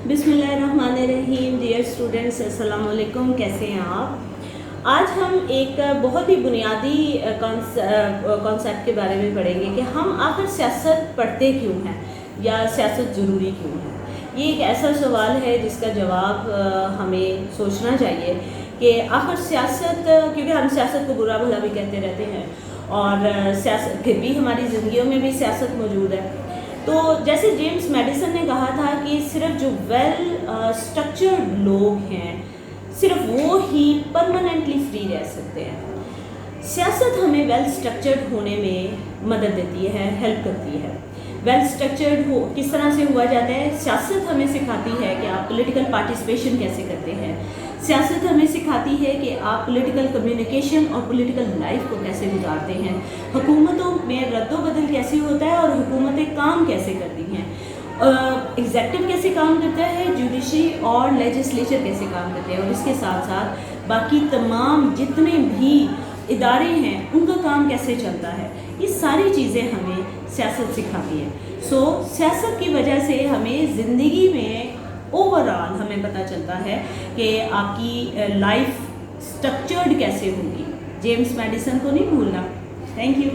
बिस्मिल्लाहिर्रहमानिर्रहीम। Dear students, अस्सलाम वालेकुम। कैसे हैं आप? आज हम एक बहुत ही बुनियादी कॉन्सेप्ट के बारे में पढ़ेंगे कि हम आखिर सियासत पढ़ते क्यों हैं या सियासत ज़रूरी क्यों है। ये एक ऐसा सवाल है जिसका जवाब हमें सोचना चाहिए कि आखिर सियासत, क्योंकि हम सियासत को बुरा भला भी कहते रहते हैं और सियासत फिर भी हमारी ज़िंदगियों में भी सियासत मौजूद है। तो जैसे जेम्स मैडिसन ने कहा था कि सिर्फ जो वेल स्ट्रक्चर्ड लोग हैं सिर्फ वो ही परमानेंटली फ्री रह सकते हैं। सियासत हमें वेल स्ट्रक्चर्ड होने में मदद देती है, हेल्प करती है। वेल स्ट्रक्चर्ड हो किस तरह से हुआ जाता है? सियासत हमें सिखाती है कि आप पॉलिटिकल पार्टिसिपेशन कैसे करते हैं। सियासत हमें सिखाती है कि आप पॉलिटिकल कम्युनिकेशन और पॉलिटिकल लाइफ को कैसे गुजारते हैं। हुकूमतों में रद्दोबदल कैसे होता है और हुकूमतें काम कैसे करती हैं। एग्जेक्टिव कैसे काम करता है, जुडिशरी और लेजिस्लेचर कैसे काम करते हैं, और इसके साथ साथ बाकी तमाम जितने भी इदारे हैं उनका काम कैसे चलता है। ये सारी चीज़ें हमें सियासत सिखाती है। सियासत की वजह से हमें ज़िंदगी में ओवरऑल हमें पता चलता है कि आपकी लाइफ स्ट्रक्चर्ड कैसे होगी। जेम्स मैडिसन को नहीं भूलना। Thank you.